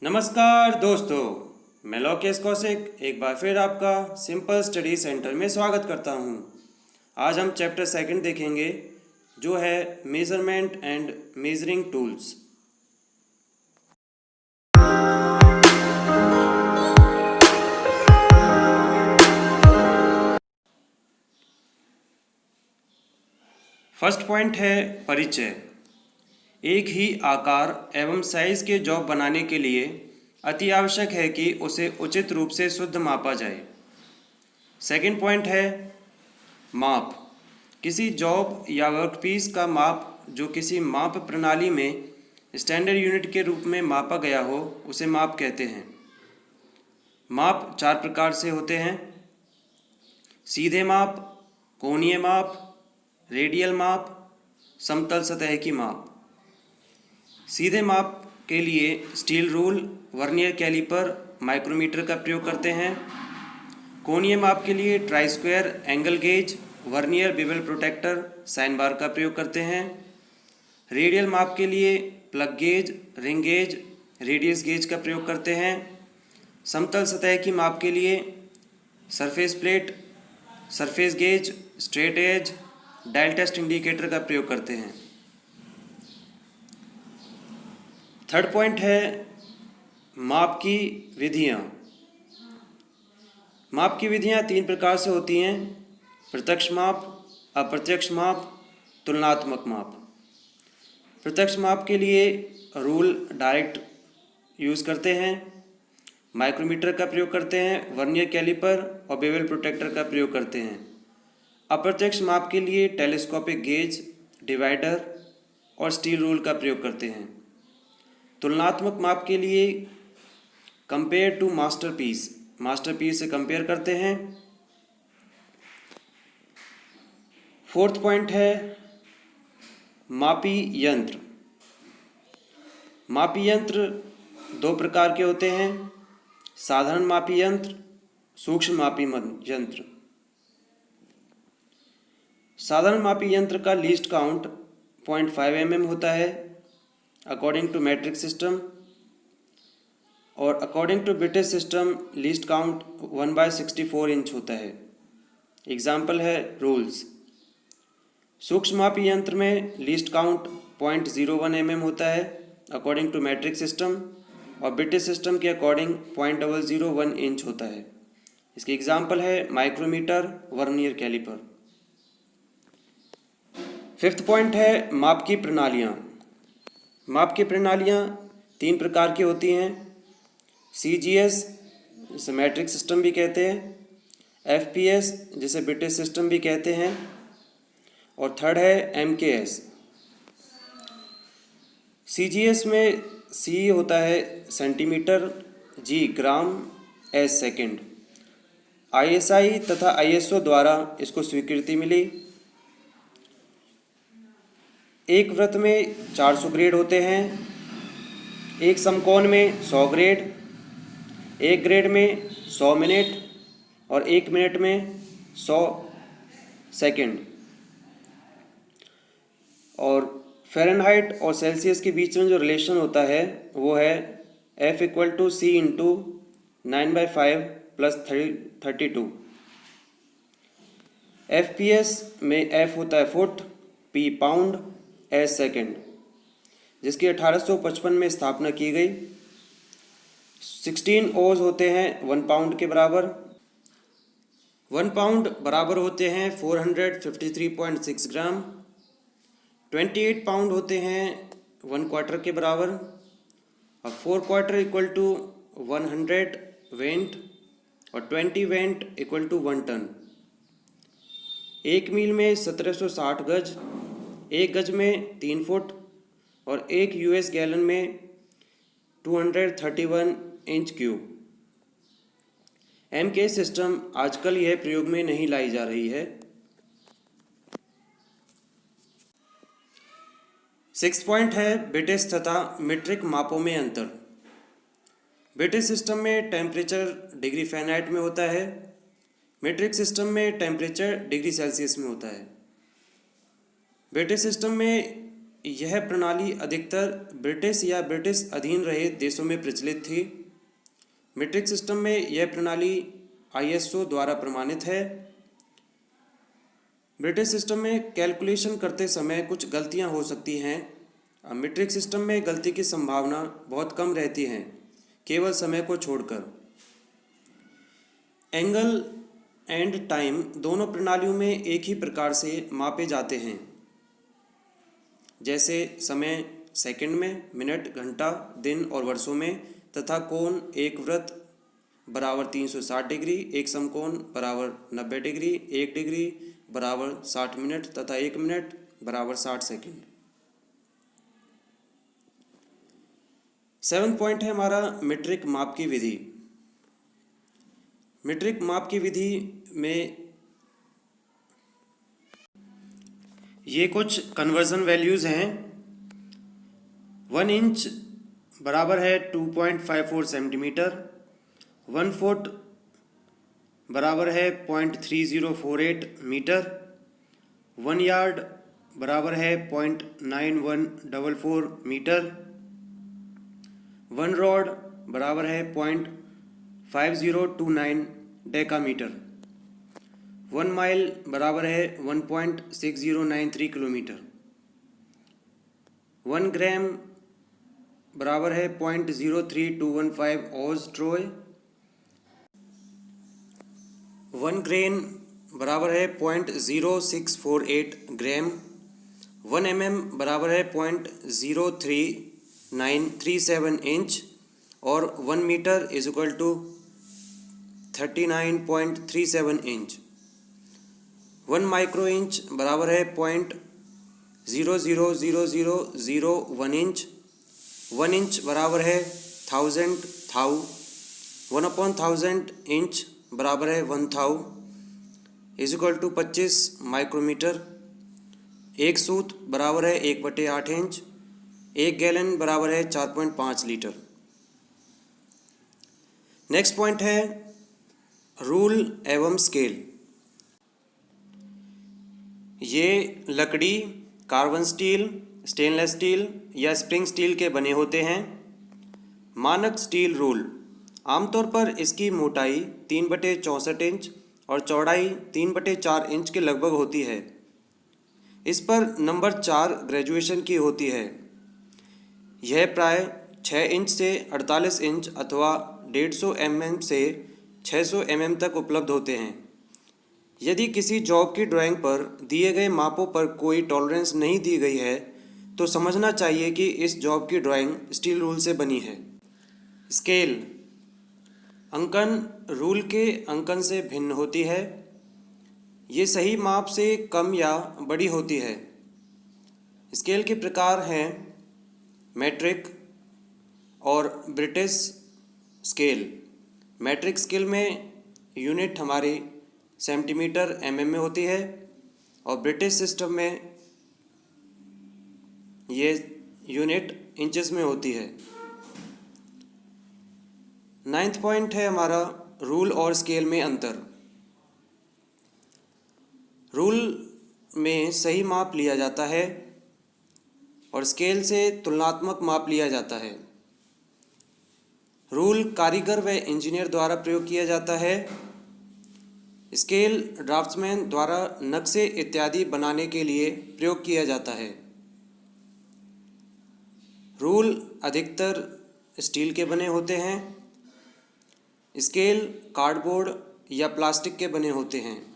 नमस्कार दोस्तों, मैं लोकेश कौशिक एक बार फिर आपका सिंपल स्टडी सेंटर में स्वागत करता हूं। आज हम चैप्टर सेकंड देखेंगे जो है measurement and measuring tools. First point है परिचय। एक ही आकार एवं साइज के जॉब बनाने के लिए अति आवश्यक है कि उसे उचित रूप से शुद्ध मापा जाए। सेकंड पॉइंट है माप। किसी जॉब या वर्कपीस का माप जो किसी माप प्रणाली में स्टैंडर्ड यूनिट के रूप में मापा गया हो उसे माप कहते हैं। माप चार प्रकार से होते हैं: सीधे माप, कोणीय माप, रेडियल माप, समतल सतह की माप। सीधे माप के लिए steel rule, vernier calliper, micrometer का प्रयोग करते हैं। कोणीय माप के लिए try square, angle gauge, vernier bevel protractor, sine bar का प्रयोग करते हैं। रेडियल माप के लिए plug gauge, ring gauge, radius gauge का प्रयोग करते हैं। समतल सतह की माप के लिए surface plate, surface gauge, straight edge, dial test indicator का प्रयोग करते हैं। थर्ड पॉइंट है माप की विधियाँ। माप की विधियाँ तीन प्रकार से होती हैं: प्रत्यक्ष माप, अप्रत्यक्ष माप, तुलनात्मक माप। प्रत्यक्ष माप के लिए रूल डायरेक्ट यूज़ करते हैं, माइक्रोमीटर का प्रयोग करते हैं, वर्नियर कैलिपर और बेवल प्रोटेक्टर का प्रयोग करते हैं। अप्रत्यक्ष माप के लिए टेलीस्कोपिक गेज, डिवाइडर और स्टील रूल का प्रयोग करते हैं। तुलनात्मक माप के लिए कंपेयर टू मास्टरपीस, मास्टरपीस से कंपेयर करते हैं। फोर्थ पॉइंट है मापी यंत्र। मापी यंत्र दो प्रकार के होते हैं: साधारण मापी यंत्र, सूक्ष्म मापी यंत्र। साधारण मापी यंत्र का लीस्ट काउंट 0.5 mm होता है अकॉर्डिंग टू मैट्रिक सिस्टम, और according to British system least count 1/64 inch होता है। एग्जाम्पल है रूल्स। सूक्ष्म मापी यंत्र में लीस्ट काउंट 0.01 mm होता है अकॉर्डिंग टू मैट्रिक सिस्टम, और ब्रिटिश सिस्टम के अकॉर्डिंग 0.001 इंच होता है। इसके एग्जाम्पल है micrometer, vernier calliper. Fifth point है माप की प्रणालियाँ। माप की प्रणालियाँ तीन प्रकार की होती हैं: CGS जिसे मैट्रिक सिस्टम भी कहते हैं, FPS जिसे ब्रिटिश सिस्टम भी कहते हैं, और थर्ड है MKS। CGS में C होता है सेंटीमीटर, G ग्राम, S सेकंड। ISI तथा ISO द्वारा इसको स्वीकृति मिली। एक वृत्त में 400 ग्रेड होते हैं, एक समकोण में 100 ग्रेड, एक ग्रेड में 100 मिनट और एक मिनट में 100 सेकंड। और फ़ारेनहाइट और सेल्सियस के बीच में जो रिलेशन होता है वो है F = C × 9/5 + 32। FPS में F होता है foot, P pound, S second, जिसकी 1855 में स्थापना की गई। 16 ओज होते हैं 1 पाउंड के बराबर। 1 पाउंड बराबर होते हैं 453.6 ग्राम। 28 पाउंड होते हैं 1 क्वार्टर के बराबर, और 4 क्वार्टर = 100 वेंट, और 20 वेंट = 1 टन। एक मील में 1760 गज, एक गज में 3 फुट, और एक US गैलन में 231 इंच क्यूब। MK सिस्टम आजकल यह प्रयोग में नहीं लाई जा रही है। 6 पॉइंट है ब्रिटिश तथा मीट्रिक मापों में अंतर। ब्रिटिश सिस्टम में टेम्परेचर डिग्री फ़ारेनहाइट में होता है, मीट्रिक सिस्टम में टेम्परेचर डिग्री सेल्सियस में होता है। ब्रिटिश सिस्टम में यह प्रणाली अधिकतर ब्रिटिश या ब्रिटिश अधीन रहे देशों में प्रचलित थी। मीट्रिक सिस्टम में यह प्रणाली ISO द्वारा प्रमाणित है। ब्रिटिश सिस्टम में कैलकुलेशन करते समय कुछ गलतियां हो सकती हैं। मीट्रिक सिस्टम में गलती की संभावना बहुत कम रहती है, केवल समय को छोड़कर। एंगल एंड टाइम दोनों प्रणालियों में एक ही प्रकार से मापे जाते हैं, जैसे समय सेकंड में, मिनट, घंटा, दिन और वर्षों में, तथा कोण एक वृत्त बराबर 360 डिग्री, एक समकोण बराबर 90 डिग्री, 1 डिग्री बराबर 60 मिनट तथा 1 मिनट बराबर 60 सेकंड। 7 पॉइंट है हमारा मीट्रिक माप की विधि। मीट्रिक माप की विधि में ये कुछ कन्वर्जन वैल्यूज़ हैं। 1 इंच बराबर है 2.54 सेंटीमीटर, 1 फुट बराबर है 0.3048 मीटर, 1 यार्ड बराबर है 0.9144 मीटर, 1 रॉड बराबर है 0.5029 डेकामीटर, 1 माइल बराबर है 1.6093 किलोमीटर, 1 ग्राम बराबर है 0.03215 ऑज ट्रोय, 1 ग्रेन बराबर है 0.0648 ग्राम, 1 mm बराबर है 0.03937 इंच और 1 metre is equal to 39.37 inch. 1 micro inch बराबर है 0.000001 इंच। 1 इंच बराबर है 1000 थाउ। 1/1000 इंच बराबर है 1000 इज इक्वल टू 25 माइक्रोमीटर। 1 सूत बराबर है 1/8 इंच। 1 गैलन बराबर है 4.5 लीटर। नेक्स्ट पॉइंट है रूल एवं स्केल। ये लकड़ी, कार्बन स्टील, स्टेनलेस स्टील या स्प्रिंग स्टील के बने होते हैं। मानक स्टील रूल आमतौर पर इसकी मोटाई 3/64 इंच और चौड़ाई 3/4 इंच के लगभग होती है। इस पर नंबर 4 ग्रेजुएशन की होती है। यह प्राय 6 इंच से 48 इंच अथवा 150 mm से 600 mm तक उपलब्ध होते हैं। यदि किसी जॉब की ड्राइंग पर दिए गए मापों पर कोई टॉलरेंस नहीं दी गई है तो समझना चाहिए कि इस जॉब की ड्राइंग स्टील रूल से बनी है। स्केल अंकन रूल के अंकन से भिन्न होती है। ये सही माप से कम या बड़ी होती है। स्केल के प्रकार हैं मैट्रिक और ब्रिटिश स्केल। मैट्रिक स्केल में यूनिट हमारी सेंटीमीटर mm में होती है और ब्रिटिश सिस्टम में ये यूनिट इंचेस में होती है। 9th पॉइंट है हमारा रूल और स्केल में अंतर। रूल में सही माप लिया जाता है और स्केल से तुलनात्मक माप लिया जाता है। रूल कारीगर व इंजीनियर द्वारा प्रयोग किया जाता है। स्केल ड्राफ्ट्समैन द्वारा नक्शे इत्यादि बनाने के लिए प्रयोग किया जाता है। रूल अधिकतर स्टील के बने होते हैं। स्केल कार्डबोर्ड या प्लास्टिक के बने होते हैं।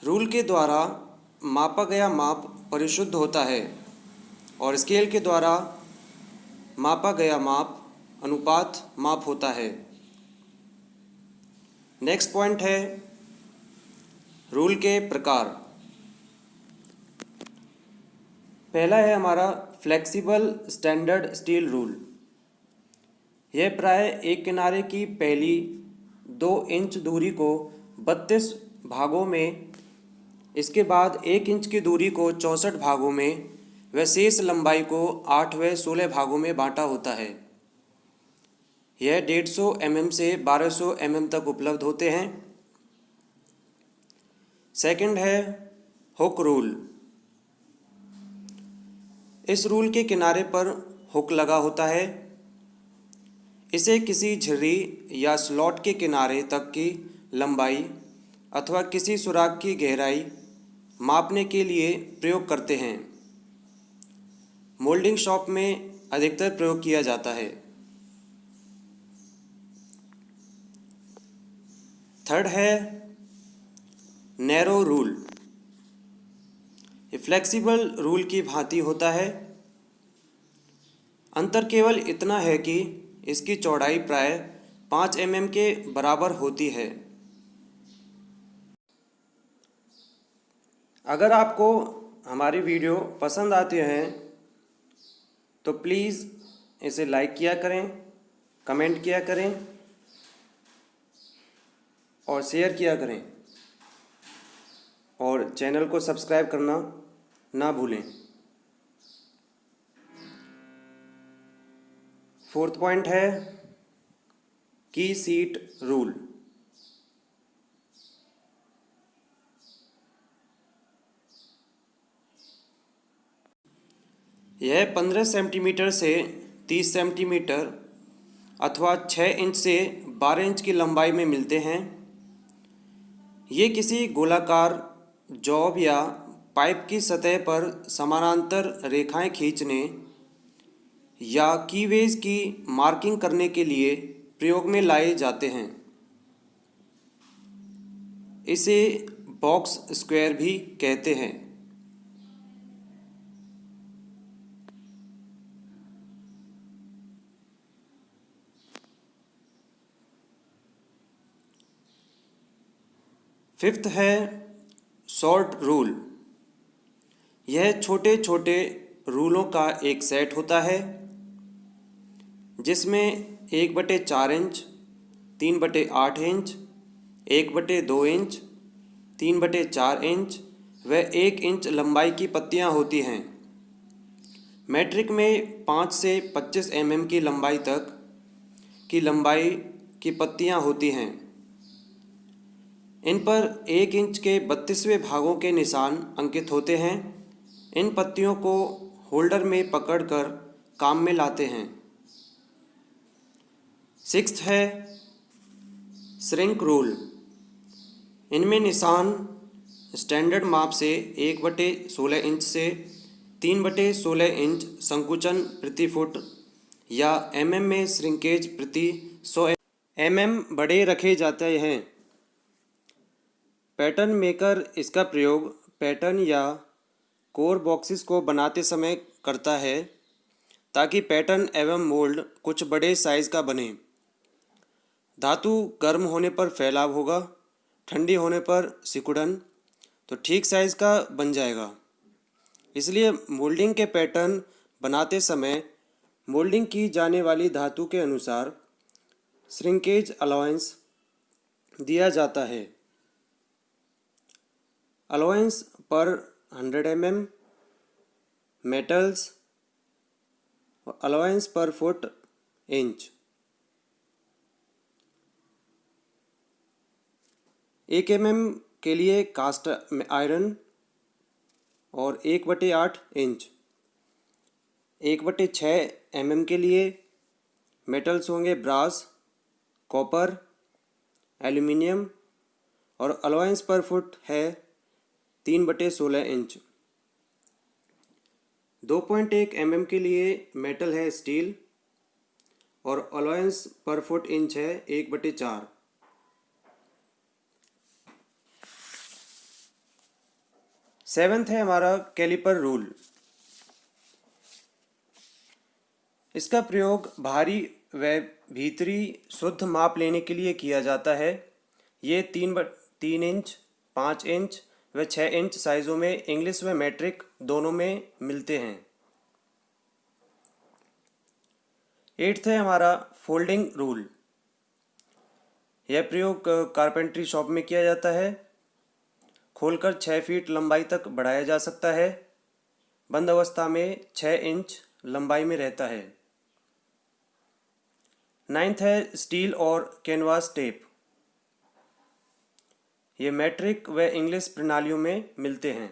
रूल के द्वारा मापा गया माप परिशुद्ध होता है और स्केल के द्वारा मापा गया माप अनुपात माप होता है। नेक्स्ट पॉइंट है रूल के प्रकार। पहला है हमारा फ्लेक्सिबल स्टैंडर्ड स्टील रूल। यह प्राय एक किनारे की पहली 2 इंच दूरी को 32 भागों में, इसके बाद 1 इंच की दूरी को 64 भागों में व शेष लंबाई को 8 व 16 भागों में बांटा होता है। यह 150 mm से 1200 mm तक उपलब्ध होते हैं। सेकंड है हुक रूल। इस रूल के किनारे पर हुक लगा होता है। इसे किसी झिर्री या स्लॉट के किनारे तक की लंबाई अथवा किसी सुराख की गहराई मापने के लिए प्रयोग करते हैं। मोल्डिंग शॉप में अधिकतर प्रयोग किया जाता है। थर्ड है नैरो रूल। ये फ्लेक्सिबल रूल की भांति होता है। अंतर केवल इतना है कि इसकी चौड़ाई प्राय 5 mm के बराबर होती है। अगर आपको हमारी वीडियो पसंद आती है तो प्लीज़ इसे लाइक किया करें, कमेंट किया करें और शेयर किया करें और चैनल को सब्सक्राइब करना ना भूलें। फोर्थ पॉइंट है की सीट रूल। यह 15 सेंटीमीटर से 30 सेंटीमीटर अथवा 6 इंच से 12 इंच की लंबाई में मिलते हैं। ये किसी गोलाकार जॉब या पाइप की सतह पर समानांतर रेखाएं खींचने या कीवेज की मार्किंग करने के लिए प्रयोग में लाए जाते हैं। इसे बॉक्स स्क्वायर भी कहते हैं। फिफ्थ है शॉर्ट रूल। यह छोटे छोटे रूलों का एक सेट होता है जिसमें 1/4 इंच, 3/8 इंच, 1/2 इंच, 3/4 इंच व 1 इंच लंबाई की पत्तियां होती हैं। मैट्रिक में 5 से 25 mm की लंबाई तक की लंबाई की पत्तियां होती हैं। इन पर 1 इंच के 32वें भागों के निशान अंकित होते हैं। इन पत्तियों को होल्डर में पकड़कर काम में लाते हैं। सिक्स्थ है श्रिंक रूल। इनमें निशान स्टैंडर्ड माप से 1/16 इंच से 3/16 इंच संकुचन प्रति फुट या mm में श्रिंकेज प्रति 100 mm बड़े रखे जाते हैं। पैटर्न मेकर इसका प्रयोग पैटर्न या कोर बॉक्सेस को बनाते समय करता है ताकि पैटर्न एवं मोल्ड कुछ बड़े साइज का बने। धातु गर्म होने पर फैलाव होगा, ठंडी होने पर सिकुड़न तो ठीक साइज का बन जाएगा। इसलिए मोल्डिंग के पैटर्न बनाते समय मोल्डिंग की जाने वाली धातु के अनुसार श्रिंकेज अलाउंस दिया जाता है। अलाउंस पर 100 mm मेटल्स, अलाउंस पर फुट इंच। 1 mm के लिए कास्ट आयरन और 1/8 इंच। 1/6 mm के लिए मेटल्स होंगे ब्रास, कॉपर, एल्यूमिनियम और अलाउंस पर फुट है 3/16 इंच। 2.1 mm के लिए मेटल है स्टील और अलाउंस पर फुट इंच है 1/4। सेवेंथ है हमारा कैलिपर रूल। इसका प्रयोग बाहरी व भीतरी शुद्ध माप लेने के लिए किया जाता है। ये 3 इंच, 5 इंच व 6 इंच साइजों में इंग्लिश व मैट्रिक दोनों में मिलते हैं। 8th है हमारा फोल्डिंग रूल। यह प्रयोग कारपेंट्री शॉप में किया जाता है। खोलकर 6 फीट लंबाई तक बढ़ाया जा सकता है। बंद अवस्था में 6 इंच लंबाई में रहता है। 9th है स्टील और कैनवास टेप। ये मैट्रिक व इंग्लिश प्रणालियों में मिलते हैं।